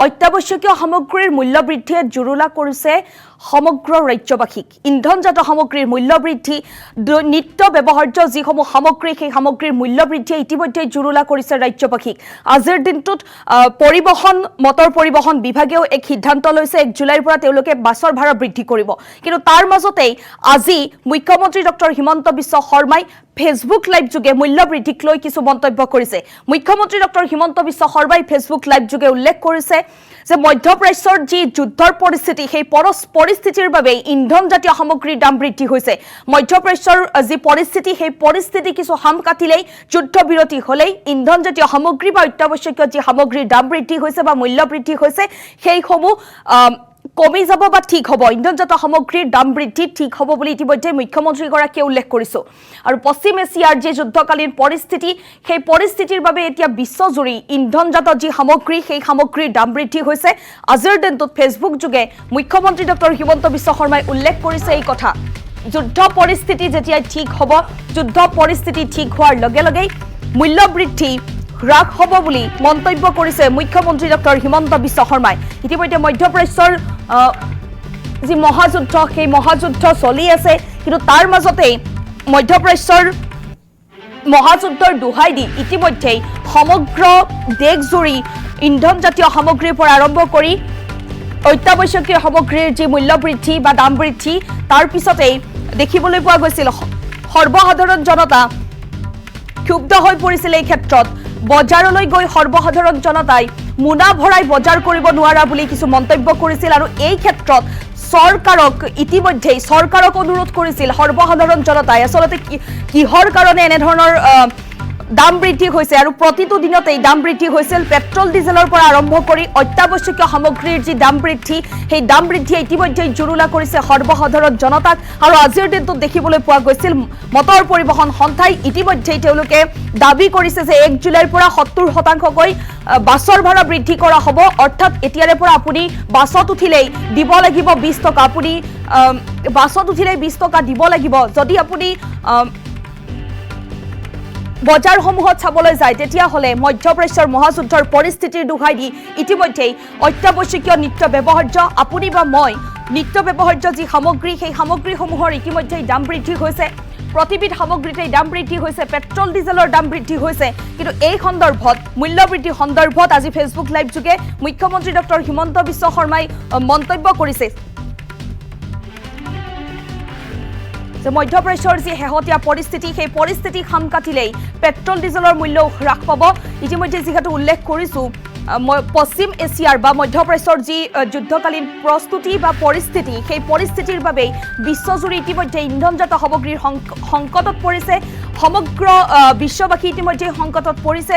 অত্যাৱশ্যকীয় সামগ্ৰীৰ মূল্য বৃদ্ধিয়ে জুৰুলা কৰিছে সমগ্ৰ ৰাজ্যবাসীক। ইন্ধনজাত সামগ্ৰীৰ মূল্য বৃদ্ধি, নিত্য ব্যৱহাৰ্য যিসমূহ সামগ্ৰী সেই সামগ্ৰীৰ মূল্য বৃদ্ধিয়ে ইতিমধ্যে জুৰুলা কৰিছে ৰাজ্যবাসীক। আজিৰ দিনটোত মটৰ পৰিবহণ বিভাগেও এক সিদ্ধান্ত লৈছে 1 জুলাইৰ পৰা তেওঁলোকে বাছৰ ভাড়া বৃদ্ধি কৰিব। কিন্তু তাৰ মাজতেই আজি মুখ্যমন্ত্ৰী ডক্টৰ হিমন্ত বিশ্ব শৰ্মাই ফেচবুক লাইভ যোগে মূল্য বৃদ্ধিক লৈ কিছু মন্তব্য কৰিছে। মুখ্যমন্ত্ৰী ডক্টৰ হিমন্ত বিশ্ব শৰ্মাই ফেচবুক লাইভ যোগে উল্লেখ কৰিছে যে মধ্যপ্ৰাচ্যৰ যি যুদ্ধৰ পৰিস্থিতি সেই পৰিস্থিতিৰ বাবে ইন্ধনজাতীয় সামগ্ৰীৰ দাম বৃদ্ধি হৈছে। মধ্যপ্ৰাচ্যৰ যি পৰিস্থিতি সেই পৰিস্থিতি কিছু হাম কাটিলেই যুদ্ধবিৰতি হ'লেই ইন্ধনজাতীয় সামগ্ৰী বা অত্যাৱশ্যকীয় যি সামগ্ৰীৰ দাম বৃদ্ধি হৈছে বা মূল্য বৃদ্ধি হৈছে সেইসমূহ কমি যাব বা ঠিক হ'ব, ইন্ধনজাত সামগ্ৰীৰ দাম বৃদ্ধি ঠিক হ'ব বুলি ইতিমধ্যে মুখ্যমন্ত্ৰীগৰাকীয়ে উল্লেখ কৰিছোঁ। আৰু পশ্চিম এছিয়াৰ যি যুদ্ধকালীন পৰিস্থিতি সেই পৰিস্থিতিৰ বাবে এতিয়া বিশ্বজুৰি ইন্ধনজাত যি সামগ্ৰী সেই সামগ্ৰীৰ দাম বৃদ্ধি হৈছে। আজিৰ দিনটোত ফেচবুক যোগে মুখ্যমন্ত্ৰী ডক্টৰ হিমন্ত বিশ্ব শৰ্মাই উল্লেখ কৰিছে এই কথা। যুদ্ধ পৰিস্থিতি যেতিয়াই ঠিক হ'ব, যুদ্ধ পৰিস্থিতি ঠিক হোৱাৰ লগে লগেই মূল্য বৃদ্ধি হ্ৰাস হ'ব বুলি মন্তব্য কৰিছে মুখ্যমন্ত্ৰী ডক্টৰ হিমন্ত বিশ্ব শৰ্মাই। ইতিমধ্যে মধ্যপ্ৰাচ্যৰ যি মহাযুদ্ধ সেই মহাযুদ্ধ চলি আছে, কিন্তু তাৰ মাজতেই মধ্যপ্ৰাচ্যৰ মহাযুদ্ধৰ দোহাই দি ইতিমধ্যেই সমগ্ৰ দেশজুৰি ইন্ধনজাতীয় সামগ্ৰীৰ পৰা আৰম্ভ কৰি অত্যাৱশ্যকীয় সামগ্ৰীৰ যি মূল্য বৃদ্ধি বা দাম বৃদ্ধি তাৰ পিছতেই দেখিবলৈ পোৱা গৈছিল সৰ্বসাধাৰণ জনতা ক্ষুব্ধ হৈ পৰিছিল। এই ক্ষেত্ৰত বজাৰলৈ গৈ সৰ্বসাধাৰণ জনতাই মোনা ভৰাই বজাৰ কৰিব নোৱাৰা বুলি কিছু মন্তব্য কৰিছিল আৰু এই ক্ষেত্ৰত চৰকাৰক অনুৰোধ কৰিছিল সৰ্বসাধাৰণ জনতাই। আচলতে কিহৰ কাৰণে এনেধৰণৰ দাম বৃদ্ধি হৈছে আৰু প্ৰতিটো দিনতেই দাম বৃদ্ধি হৈছিল। পেট্ৰল ডিজেলৰ পৰা আৰম্ভ কৰি অত্যাৱশ্যকীয় সামগ্ৰীৰ যি দাম বৃদ্ধি সেই দাম বৃদ্ধিয়ে ইতিমধ্যে জুৰুলা কৰিছে সৰ্বসাধাৰণ জনতাক। আৰু আজিৰ দিনটোত দেখিবলৈ পোৱা গৈছিল মটৰ পৰিবহণ সন্থাই ইতিমধ্যেই তেওঁলোকে দাবী কৰিছে যে 1 জুলাইৰ পৰা 70% বাছৰ ভাড়া বৃদ্ধি কৰা হ'ব। অৰ্থাৎ এতিয়াৰে পৰা আপুনি বাছত উঠিলেই দিব লাগিব 20 টকা, আপুনি বাছত উঠিলেই 20 টকা দিব লাগিব। যদি আপুনি বজাৰসমূহত চাবলৈ যায় তেতিয়াহ'লে মধ্যপ্ৰাচ্যৰ মহাযুদ্ধৰ পৰিস্থিতিৰ দোহাই দি ইতিমধ্যেই অত্যাৱশ্যকীয় নিত্য ব্যৱহাৰ্য আপুনি বা মই নিত্য ব্যৱহাৰ্য যি সামগ্ৰী সেই সামগ্ৰীসমূহৰ ইতিমধ্যেই দাম বৃদ্ধি হৈছে। প্ৰতিবিধ সামগ্ৰীতেই দাম বৃদ্ধি হৈছে, পেট্ৰল ডিজেলৰ দাম বৃদ্ধি হৈছে। কিন্তু এই সন্দৰ্ভত মূল্য বৃদ্ধি সন্দৰ্ভত আজি ফেচবুক লাইভ যোগে মুখ্যমন্ত্ৰী ডক্টৰ হিমন্ত বিশ্ব শৰ্মাই মন্তব্য কৰিছে যে মধ্যপ্ৰাচ্যৰ যি শেহতীয়া পৰিস্থিতি সেই পৰিস্থিতি খাম কাটিলেই পেট্ৰল ডিজেলৰ মূল্যও হ্ৰাস পাব। ইতিমধ্যে যিহেতু উল্লেখ কৰিছোঁ পশ্চিম এছিয়াৰ বা মধ্যপ্ৰাচ্যৰ যি যুদ্ধকালীন প্ৰস্তুতি বা পৰিস্থিতি সেই পৰিস্থিতিৰ বাবেই বিশ্বজুৰি ইতিমধ্যে ইন্ধনজাত সামগ্ৰীৰ সংকটত পৰিছে। সমগ্ৰ বিশ্ববাসী ইতিমধ্যে সংকটত পৰিছে।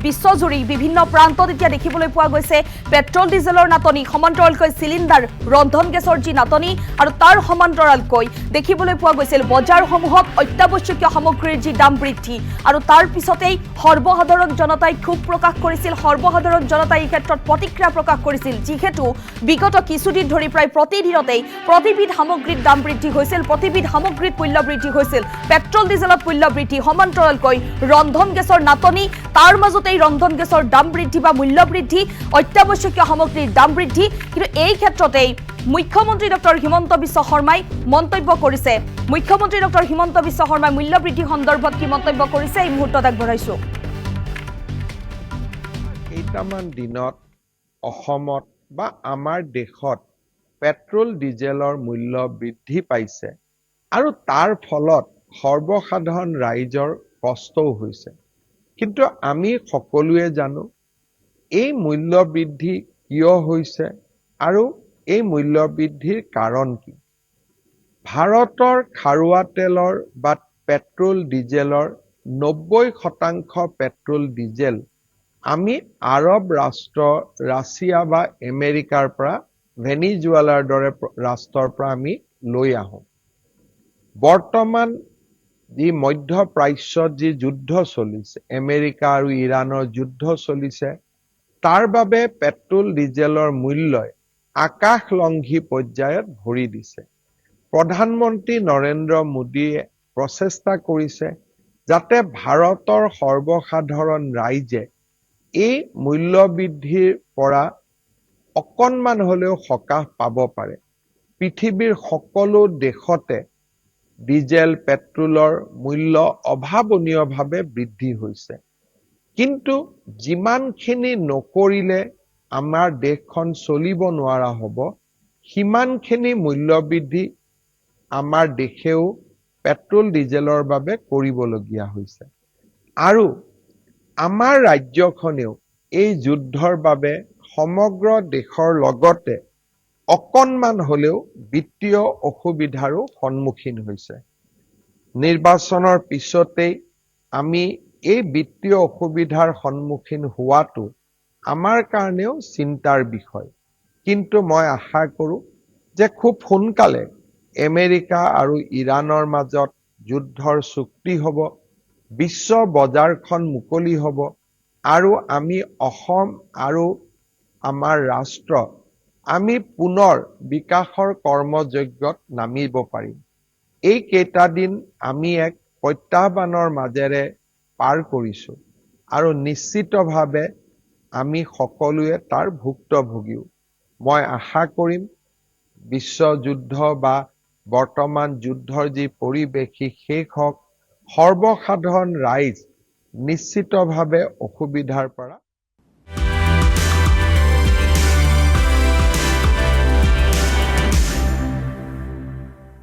বিশ্বজুৰি বিভিন্ন প্ৰান্তত এতিয়া দেখিবলৈ পোৱা গৈছে পেট্ৰল ডিজেলৰ নাটনি, সমান্তৰালকৈ চিলিণ্ডাৰ ৰন্ধন গেছৰ যি নাটনি আৰু তাৰ সমান্তৰালকৈ দেখিবলৈ পোৱা গৈছিল বজাৰসমূহত অত্যাৱশ্যকীয় সামগ্ৰীৰ যি দাম বৃদ্ধি। আৰু তাৰ পিছতেই সৰ্বসাধাৰণ জনতাই ক্ষোভ প্ৰকাশ কৰিছিল, সৰ্বসাধাৰণ জনতাই এই ক্ষেত্ৰত প্ৰতিক্ৰিয়া প্ৰকাশ কৰিছিল। যিহেতু বিগত কিছুদিন ধৰি প্ৰায় প্ৰতিদিনতেই প্ৰতিবিধ সামগ্ৰীৰ দাম বৃদ্ধি হৈছিল, প্ৰতিবিধ সামগ্ৰীত মূল্য বৃদ্ধি হৈছিল। পেট্ৰল ডিজেলত মূল্য বৃদ্ধি, সমান্তৰালকৈ ৰন্ধন গেছৰ নাটনি, তাৰ মাজতেই ৰন্ধন গেছৰ দাম বৃদ্ধি বা মূল্য বৃদ্ধি, অত্যাৱশ্যকীয় সামগ্ৰীৰ দাম বৃদ্ধি। কিন্তু এই ক্ষেত্ৰতেই মুখ্যমন্ত্ৰী ডক্টৰ হিমন্ত বিশ্ব শৰ্মাই মন্তব্য কৰিছে। মুখ্যমন্ত্ৰী ডক্টৰ হিমন্ত বিশ্ব শৰ্মাই মূল্য বৃদ্ধি সন্দৰ্ভত কি মন্তব্য কৰিছে এই মুহূৰ্তত আগবঢ়াইছোঁ। কেইটামান দিনত অসমত বা আমাৰ দেশত পেট্ৰল ডিজেলৰ মূল্য বৃদ্ধি পাইছে আৰু তাৰ ফলত সৰ্বসাধাৰণ ৰাইজৰ কষ্টও হৈছে। কিন্তু আমি সকলোৱে জানো এই মূল্য বৃদ্ধি কিয় হৈছে আৰু এই মূল্য বৃদ্ধিৰ কাৰণ কি। ভাৰতৰ খাৰুৱা তেলৰ বা পেট্ৰল ডিজেলৰ 90% পেট্ৰল ডিজেল আমি আৰৱ ৰাষ্ট্ৰ, ৰাছিয়া বা আমেৰিকাৰ পৰা, ভেনিজুৱেলাৰ দৰে ৰাষ্ট্ৰৰ পৰা আমি লৈ আহোঁ। বৰ্তমান যি মধ্যপ্ৰাচ্যত যি যুদ্ধ চলিছে, আমেৰিকা আৰু ইৰাণৰ যুদ্ধ চলিছে, তাৰ বাবে পেট্ৰল ডিজেলৰ মূল্যই আকাশলংঘী পৰ্যায়ত ভৰি দিছে। প্ৰধানমন্ত্ৰী নৰেন্দ্ৰ মোদীয়ে প্ৰচেষ্টা কৰিছে যাতে ভাৰতৰ সৰ্বসাধাৰণ ৰাইজে এই মূল্য বৃদ্ধিৰ পৰা অকণমান হ'লেও সকাহ পাব পাৰে। পৃথিৱীৰ সকলো দেশতে ডিজেল পেট্ৰলৰ মূল্য অভাৱনীয়ভাৱে বৃদ্ধি হৈছে। কিন্তু যিমানখিনি নকৰিলে আমাৰ দেশখন চলিব নোৱাৰা হ'ব, সিমানখিনি মূল্য বৃদ্ধি আমাৰ দেশেও পেট্ৰল ডিজেলৰ বাবে কৰিবলগীয়া হৈছে। আৰু আমাৰ ৰাজ্যখনেও এই যুদ্ধৰ বাবে সমগ্ৰ দেশৰ লগতে অকণমান হ'লেও বিত্তীয় অসুবিধাৰো সন্মুখীন হৈছে। নিৰ্বাচনৰ পিছতেই আমি এই বিত্তীয় অসুবিধাৰ সন্মুখীন হোৱাটো আমাৰ কাৰণেও চিন্তাৰ বিষয়। কিন্তু মই আশা কৰোঁ যে খুব সোনকালে আমেৰিকা আৰু ইৰাণৰ মাজত যুদ্ধৰ চুক্তি হ'ব, বিশ্ব বজাৰখন মুকলি হ'ব আৰু আমি অসম আৰু আমাৰ ৰাষ্ট্ৰ আমি পুনৰ বিকাশৰ কৰ্মযজ্ঞত নামিব পাৰিম। এই কেইটা দিন আমি এক প্ৰত্যাহ্বানৰ মাজেৰে পাৰ কৰিছোঁ আৰু নিশ্চিতভাৱে আমি সকলোৱে তাৰ ভুক্তভোগীও। মই আশা কৰিম বিশ্বযুদ্ধ বা বৰ্তমান যুদ্ধৰ যি পৰিৱেশ শেষ হওক, সৰ্বসাধাৰণ ৰাইজ নিশ্চিতভাৱে অসুবিধাৰ পৰা